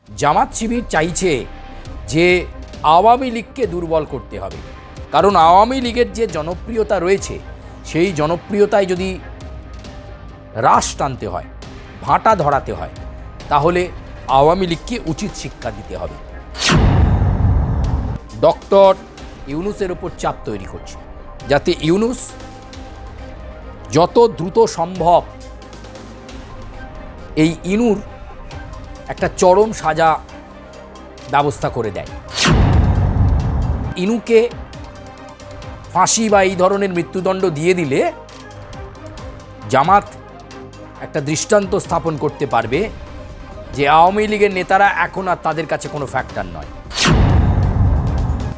জামাত শিবির চাইছে যে আওয়ামী লীগকে দুর্বল করতে হবে, কারণ আওয়ামী লীগের যে জনপ্রিয়তা রয়েছে সেই জনপ্রিয়তায় যদি হ্রাস টানতে হয়, ভাঁটা ধরাতে হয়, তাহলে আওয়ামী লীগকে উচিত শিক্ষা দিতে হবে। ডক্টর ইউনূসের ওপর চাপ তৈরি করছে যাতে ইউনূস যত দ্রুত সম্ভব এই ইনুর একটা চরম সাজা ব্যবস্থা করে দেয়। ইনুকে ফাঁসি বা এই ধরনের মৃত্যুদণ্ড দিয়ে দিলে জামাত একটা দৃষ্টান্ত স্থাপন করতে পারবে যে আওয়ামী লীগের নেতারা এখন আর তাদের কাছে কোনো ফ্যাক্টর নয়,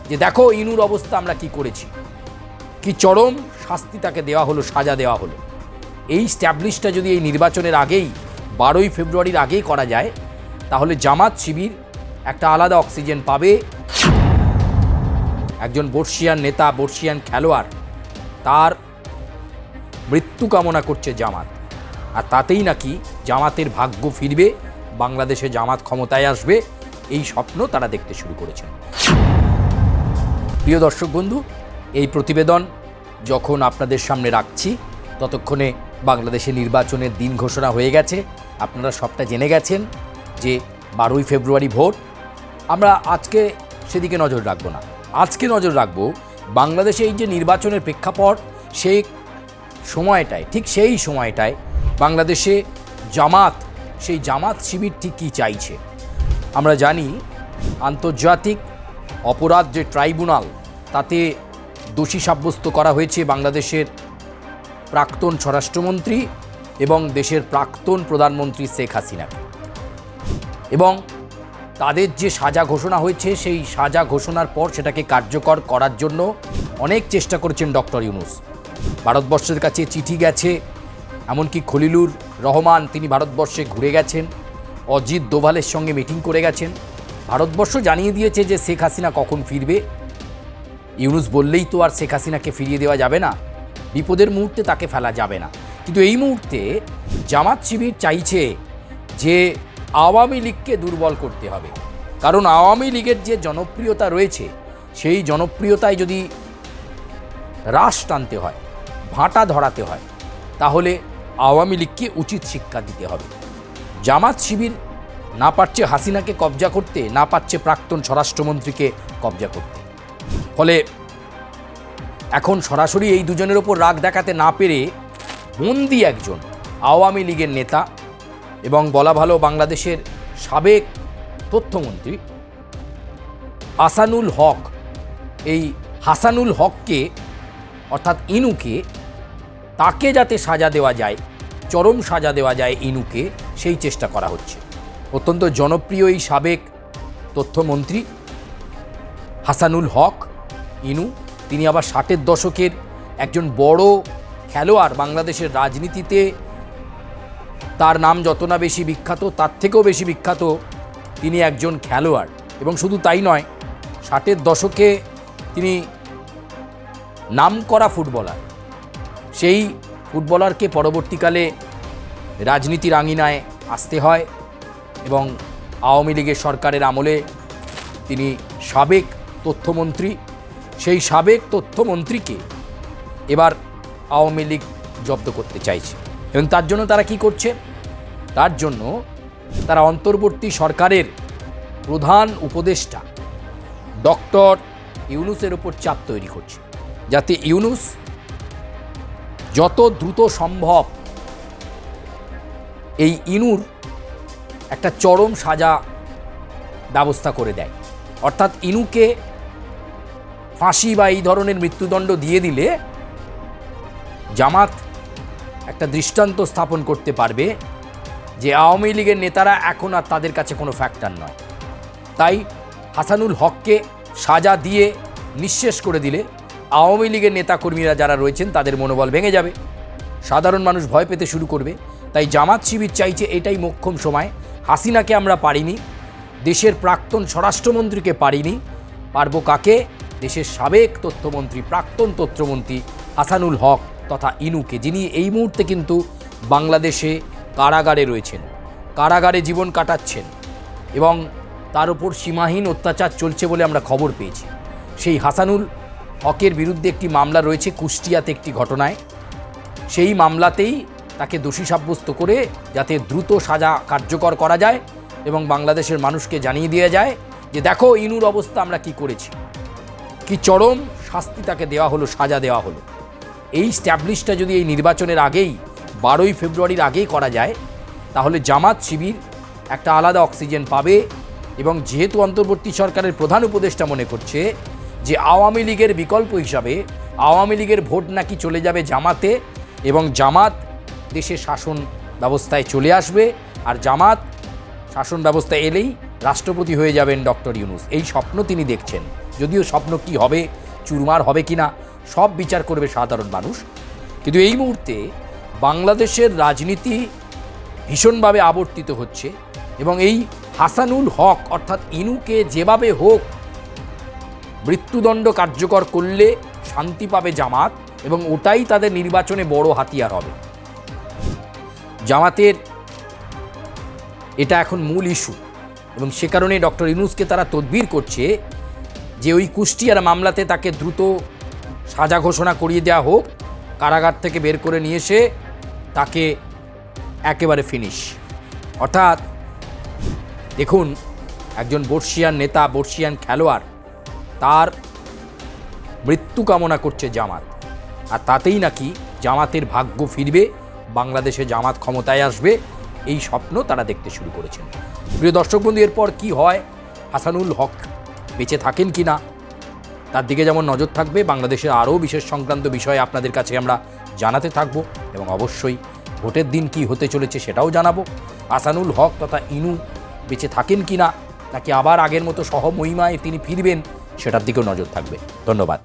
যে দেখো ইনুর অবস্থা আমরা কি করেছি, কি চরম শাস্তি তাকে দেওয়া হলো, সাজা দেওয়া হলো। এই স্ট্যাবলিশটা যদি এই নির্বাচনের আগেই 12ই ফেব্রুয়ারির আগেই করা যায়, তাহলে জামাত শিবির একটা আলাদা অক্সিজেন পাবে। একজন বর্ষিয়ান নেতা, বর্ষিয়ান খেলোয়াড়, তার মৃত্যু কামনা করছে জামাত, আর তাতেই নাকি জামাতের ভাগ্য ফিরবে, বাংলাদেশে জামাত ক্ষমতায় আসবে, এই স্বপ্ন তারা দেখতে শুরু করেছেন। প্রিয় দর্শক বন্ধু, এই প্রতিবেদন যখন আপনাদের সামনে রাখছি ততক্ষণে বাংলাদেশে নির্বাচনের দিন ঘোষণা হয়ে গেছে। আপনারা সবটা জেনে গেছেন যে 12ই ফেব্রুয়ারি ভোট। আমরা আজকে সেদিকে নজর রাখবো না, আজকে নজর রাখবো বাংলাদেশে এই যে নির্বাচনের প্রেক্ষাপট, সেই সময়টায়, ঠিক সেই সময়টায় বাংলাদেশে সেই জামাত শিবির ঠিক কী চাইছে। আমরা জানি আন্তর্জাতিক অপরাধ যে ট্রাইব্যুনাল, তাতে দোষী সাব্যস্ত করা হয়েছে বাংলাদেশের প্রাক্তন স্বরাষ্ট্রমন্ত্রী এবং দেশের প্রাক্তন প্রধানমন্ত্রী শেখ হাসিনাকে, এবং তাদের যে সাজা ঘোষণা হয়েছে সেই সাজা ঘোষণার পর সেটাকে কার্যকর করার জন্য অনেক চেষ্টা করেছেন ডক্টর ইউনূস। ভারতবর্ষের কাছে চিঠি গেছে, এমনকি খলিলুর রহমান তিনি ভারতবর্ষে ঘুরে গেছেন, অজিত দোভালের সঙ্গে মিটিং করে গেছেন। ভারতবর্ষ জানিয়ে দিয়েছে যে শেখ হাসিনা কখন ফিরবে। ইউনূস বললেই তো আর শেখ হাসিনাকে ফিরিয়ে দেওয়া যাবে না, বিপদের মুহূর্তে তাকে ফেলা যাবে না। কিন্তু এই মুহূর্তে জামাত শিবির চাইছে যে আওয়ামী লীগকে দুর্বল করতে হবে, কারণ আওয়ামী লীগের যে জনপ্রিয়তা রয়েছে সেই জনপ্রিয়তায় যদি হ্রাস টানতে হয়, ভাঁটা ধরাতে হয়, তাহলে আওয়ামী লীগকে উচিত শিক্ষা দিতে হবে। জামাত শিবির না পারছে হাসিনাকে কবজা করতে, না পারছে প্রাক্তন স্বরাষ্ট্রমন্ত্রীকে কবজা করতে। ফলে এখন সরাসরি এই দুজনের ওপর রাগ দেখাতে না পেরে বন্দি একজন আওয়ামী লীগের নেতা এবং বলা ভালো বাংলাদেশের সাবেক তথ্যমন্ত্রী আসানুল হক, এই হাসানুল হককে অর্থাৎ ইনুকে, তাকে যাতে সাজা দেওয়া যায়, চরম সাজা দেওয়া যায় ইনুকে, সেই চেষ্টা করা হচ্ছে। অত্যন্ত জনপ্রিয় এই সাবেক তথ্যমন্ত্রী হাসানুল হক ইনু, তিনি আবার 60-এর দশকের একজন বড় খেলোয়াড়। বাংলাদেশের রাজনীতিতে তার নাম যত না বেশি বিখ্যাত, তার থেকেও বেশি বিখ্যাত তিনি একজন খেলোয়াড়। এবং শুধু তাই নয়, 60-এর দশকে তিনি নামকরা ফুটবলার। সেই ফুটবলারকে পরবর্তীকালে রাজনীতির আঙিনায় আসতে হয় এবং আওয়ামী লীগের সরকারের আমলে তিনি সাবেক তথ্যমন্ত্রী। সেই সাবেক তথ্যমন্ত্রীকে এবার আওয়ামী লীগ জব্দ করতে চাইছে, এবং তার জন্য তারা কি করছে? তার জন্য তারা অন্তর্বর্তী সরকারের প্রধান উপদেষ্টা ডক্টর ইউনূসের ওপর চাপ তৈরি করছে যাতে ইউনূস যত দ্রুত সম্ভব এই ইনুর একটা চরম সাজা ব্যবস্থা করে দেয়। অর্থাৎ ইনুকে ফাঁসি বা এই ধরনের মৃত্যুদণ্ড দিয়ে দিলে জামাত একটা দৃষ্টান্ত স্থাপন করতে পারবে যে আওয়ামী লীগের নেতারা এখন আর তাদের কাছে কোনো ফ্যাক্টর নয়। তাই হাসানুল হককে সাজা দিয়ে নিঃশেষ করে দিলে আওয়ামী লীগের নেতাকর্মীরা যারা রয়েছেন তাদের মনোবল ভেঙে যাবে, সাধারণ মানুষ ভয় পেতে শুরু করবে। তাই জামাত শিবির চাইছে এটাই মোক্ষম সময়। হাসিনাকে আমরা পারিনি, দেশের প্রাক্তন স্বরাষ্ট্রমন্ত্রীকে পারিনি, পারবো কাকে? দেশের সাবেক তথ্যমন্ত্রী, প্রাক্তন তথ্যমন্ত্রী হাসানুল হক তথা ইনুকে, যিনি এই মুহূর্তে কিন্তু বাংলাদেশে কারাগারে রয়েছেন, কারাগারে জীবন কাটাচ্ছেন। এবং তার উপর সীমাহীন অত্যাচার চলছে বলে আমরা খবর পেয়েছি। সেই হাসানুল হকের বিরুদ্ধে একটি মামলা রয়েছে কুষ্টিয়াতে একটি ঘটনায়। সেই মামলাতেই তাকে দোষী সাব্যস্ত করে যাতে দ্রুত সাজা কার্যকর করা যায় এবং বাংলাদেশের মানুষকে জানিয়ে দেওয়া যায় যে দেখো ইনুর অবস্থা আমরা কি করেছি, কি চরম শাস্তি তাকে দেওয়া হলো, সাজা দেওয়া হলো। এই স্ট্যাবলিশটা যদি এই নির্বাচনের আগেই 12ই ফেব্রুয়ারির আগেই করা যায় তাহলে জামাত শিবির একটা আলাদা অক্সিজেন পাবে। এবং যেহেতু অন্তর্বর্তী সরকারের প্রধান উপদেষ্টা মনে করছে যে আওয়ামী লীগের বিকল্প হিসাবে আওয়ামী লীগের ভোট নাকি চলে যাবে জামাতে এবং জামাত দেশের শাসন ব্যবস্থায় চলে আসবে, আর জামাত শাসন ব্যবস্থায় এলেই রাষ্ট্রপতি হয়ে যাবেন ডক্টর ইউনূস, এই স্বপ্ন তিনি দেখছেন। যদিও স্বপ্ন কি হবে, চুরমার হবে কিনা, সব বিচার করবে সাধারণ মানুষ। কিন্তু এই মুহূর্তে বাংলাদেশের রাজনীতি ভীষণভাবে আবর্তিত হচ্ছে এবং এই হাসানুল হক অর্থাৎ ইনুকে যেভাবে হোক মৃত্যুদণ্ড কার্যকর করলে শান্তি পাবে জামাত এবং ওটাই তাদের নির্বাচনে বড় হাতিয়ার হবে। জামাতের এটা এখন মূল ইস্যু এবং সে কারণে ডক্টর ইউনূসকে তারা তদবির করছে যে ওই কুষ্টিয়ার মামলাতে তাকে দ্রুত সাজা ঘোষণা করিয়ে দেওয়া হোক, কারাগার থেকে বের করে নিয়ে এসে তাকে একেবারে ফিনিশ। অর্থাৎ দেখুন, একজন বর্ষিয়ান নেতা, বর্ষিয়ান খেলোয়াড়, তার মৃত্যু কামনা করছে জামাত, আর তাতেই নাকি জামাতের ভাগ্য ফিরবে, বাংলাদেশে জামাত ক্ষমতায় আসবে, এই স্বপ্ন তারা দেখতে শুরু করেছেন। প্রিয় দর্শক বন্ধু, এরপর কি হয়, হাসানুল হক বেঁচে থাকেন কি না তার দিকে যেমন নজর থাকবে, বাংলাদেশের আরও বিশেষ সংক্রান্ত বিষয়ে আপনাদের কাছে আমরা জানাতে থাকব এবং অবশ্যই ভোটের দিন কি হতে চলেছে সেটাও জানাবো। হাসানুল হক তথা ইনু বেঁচে থাকেন কি না, নাকি আবার আগের মতো সহমহিমায় তিনি ফিরবেন, সেটার দিকেও নজর থাকবে। ধন্যবাদ।